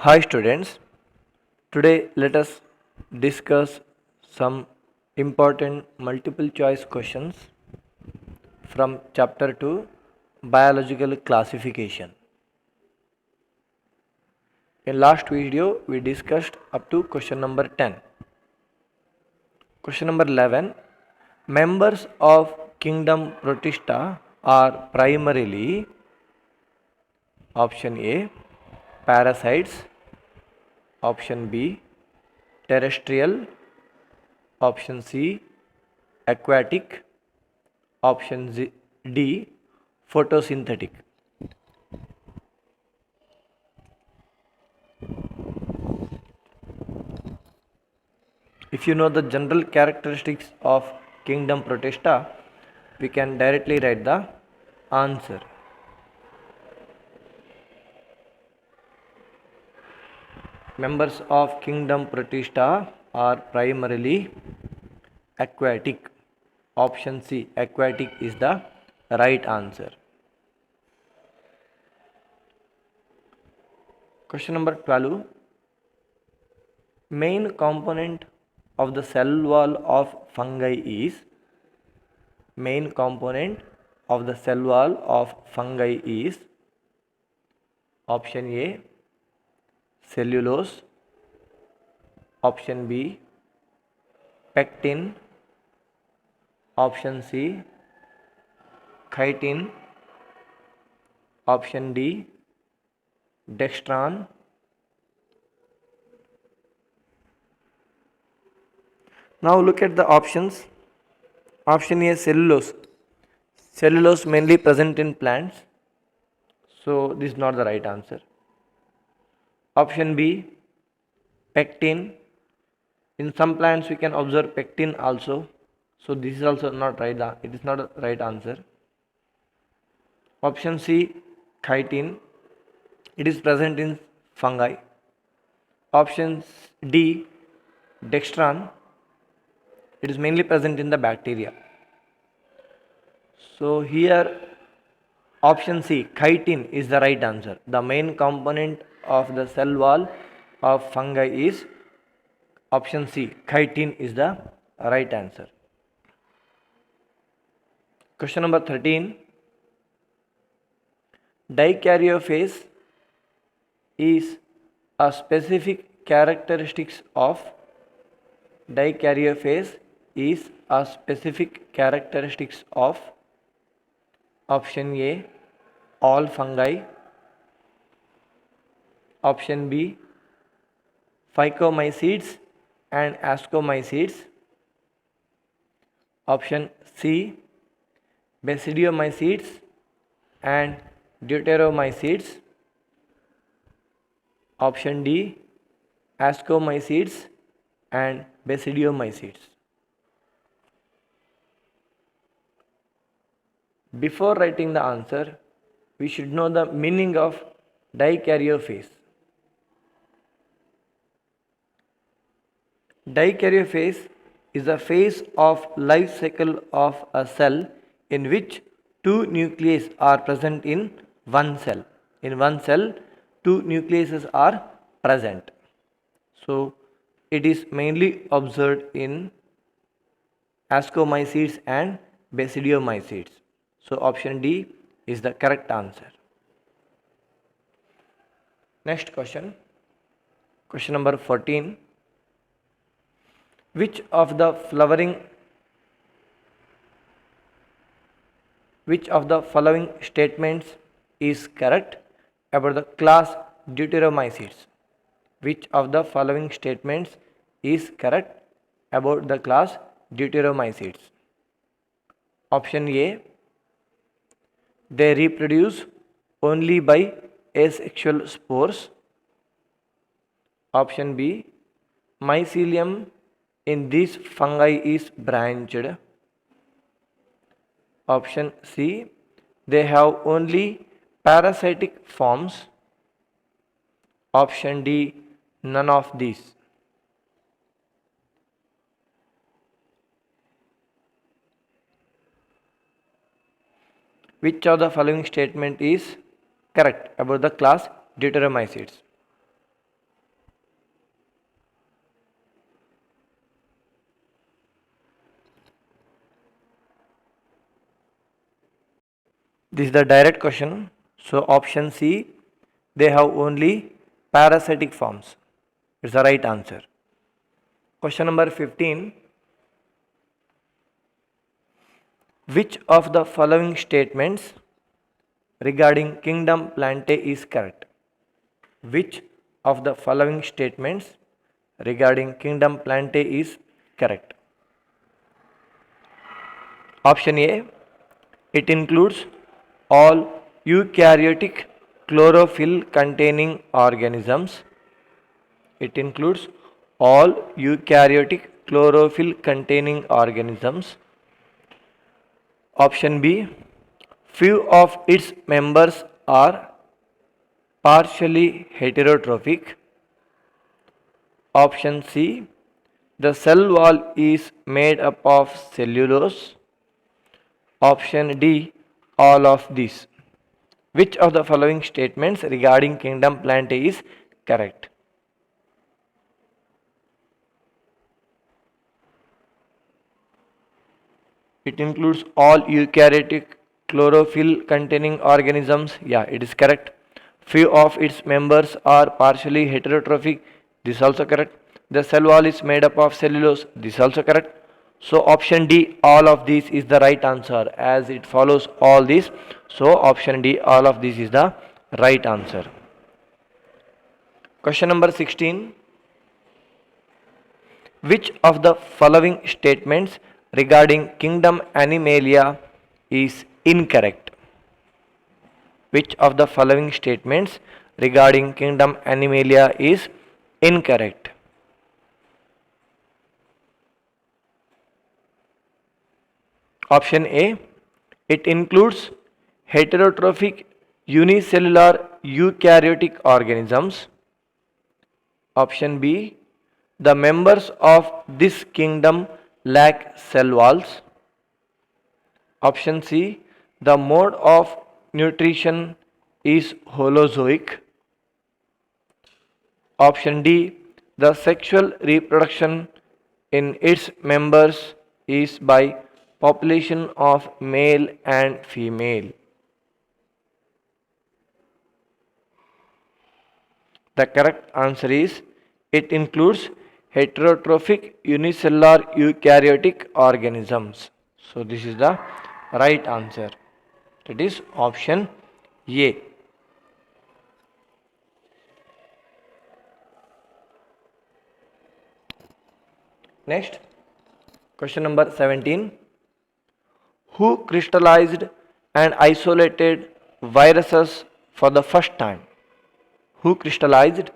Hi students, today let us discuss some important multiple choice questions from chapter 2 biological classification. In last video we discussed up to question number 10. Question number 11, members of kingdom Protista are primarily option A parasites, option B terrestrial, option C aquatic, option D photosynthetic. If you know the general characteristics of kingdom Protista, we can directly write the answer. Members of kingdom Protista are primarily aquatic. Option C aquatic is the right answer. Question number 12, main component of the cell wall of fungi is main component of the cell wall of fungi is option A cellulose, option B pectin, option C chitin, option D dextran. Now look at the options. Option A cellulose. Cellulose mainly present in plants, so this is not the right answer. Option B pectin. In some plants we can observe pectin also, so this is also not right. It is not a right answer. Option C chitin. It is present in fungi. Option D dextran. It is mainly present in the bacteria. So here option C chitin is the right answer. The main component of the cell wall of fungi is option C chitin is the right answer. Question number 13, dikaryophase is a specific characteristics of dikaryophase is a specific characteristics of option A all fungi, option B phycomycetes and ascomycetes, option C basidiomycetes and deuteromycetes, option D ascomycetes and basidiomycetes. Before writing the answer, we should know the meaning of dikaryophase. Dikaryophase is a phase of life cycle of a cell in which two nuclei are present in one cell. In one cell, two nucleuses are present. So, it is mainly observed in ascomycetes and basidiomycetes. So, option D is the correct answer. Next question. Question number 14. Which of the following statements is correct about the class deuteromycetes? Which of the following statements is correct about the class deuteromycetes? Option A, they reproduce only by asexual spores. Option B, mycelium in these fungi is branched. Option C, they have only parasitic forms. Option D, none of these. Which of the following statement is correct about the class deuteromycetes? This is the direct question. So option C, they have only parasitic forms. It's the right answer. Question number 15. Which of the following statements regarding kingdom Plantae is correct? Which of the following statements regarding kingdom Plantae is correct? Option A, it includes all eukaryotic chlorophyll containing organisms. It includes all eukaryotic chlorophyll containing organisms. Option B, few of its members are partially heterotrophic. Option C, the cell wall is made up of cellulose. Option D, all of these. Which of the following statements regarding kingdom Plantae is correct? It includes all eukaryotic chlorophyll containing organisms. Yeah, it is correct. Few of its members are partially heterotrophic. This is also correct. The cell wall is made up of cellulose. This is also correct. So option D, all of these is the right answer as it follows all these. So option D, all of these is the right answer. Question number 16. Which of the following statements regarding kingdom Animalia is incorrect? Which of the following statements regarding kingdom Animalia is incorrect? Option A, it includes heterotrophic unicellular eukaryotic organisms. Option B, the members of this kingdom lack cell walls. Option C, the mode of nutrition is holozoic. Option D, the sexual reproduction in its members is by population of male and female. The correct answer is it includes heterotrophic unicellular eukaryotic organisms. So this is the right answer. That is option A. Next, question number 17. Who crystallized and isolated viruses for the first time? Who crystallized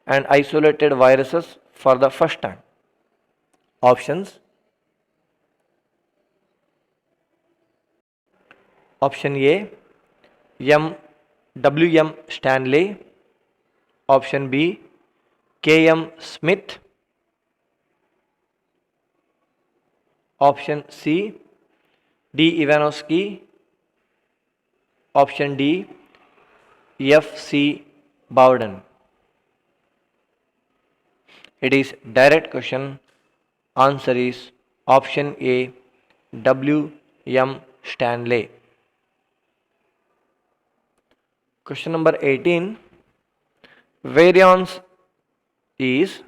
and isolated viruses for the first time? Options. Option A, W.M. Stanley. Option B, K.M. Smith. Option C, D. Ivanovsky. Option D, F.C. Bowden. It is direct question. Answer is option A, W.M. Stanley. Question number 18. Variance is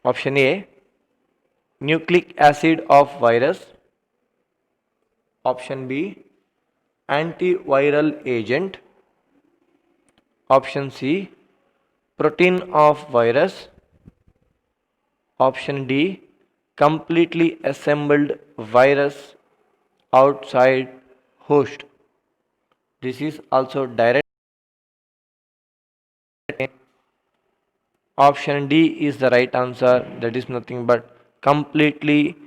option A, nucleic acid of virus. Option B, antiviral agent. Option C, protein of virus. Option D, completely assembled virus outside host. This is also direct. Option D is the right answer. That is nothing but completely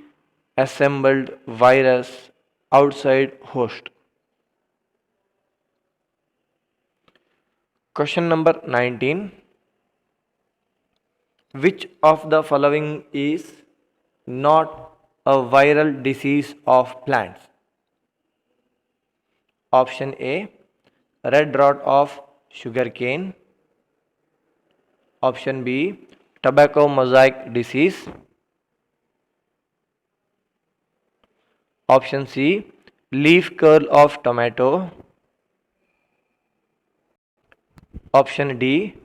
assembled virus outside host. Question number 19. Which of the following is not a viral disease of plants? Option A, red rot of sugarcane. Option B, tobacco mosaic disease. Option C, leaf curl of tomato. Option D,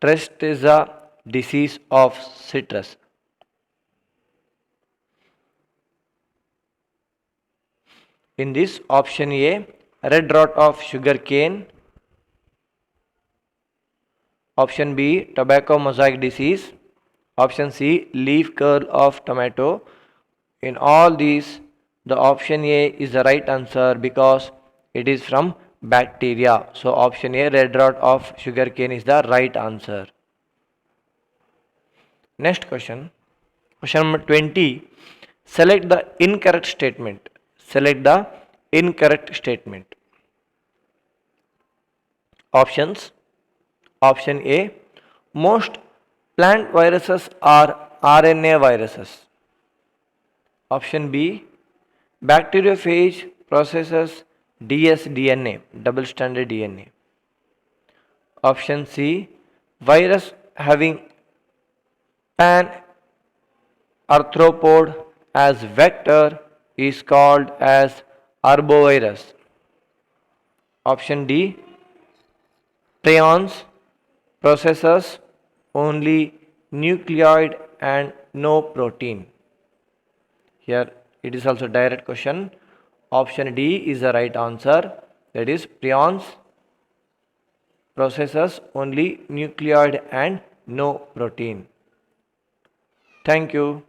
Tristeza disease of citrus. In this, option A, red rot of sugar cane. Option B, tobacco mosaic disease. Option C, leaf curl of tomato. In all these, the option A is the right answer because it is from bacteria. So option A, red rot of sugarcane is the right answer. Next question. Question number 20. Select the incorrect statement. Select the incorrect statement. Options. Option A. Most plant viruses are RNA viruses. Option B. Bacteriophage processes dsDNA, double stranded DNA. Option C. Virus having pan arthropod as vector is called as arbovirus. Option D. Prions processes only nucleoid and no protein. Here it is also direct question. Option D is the right answer. That is prions processes only nucleoid and no protein. Thank you.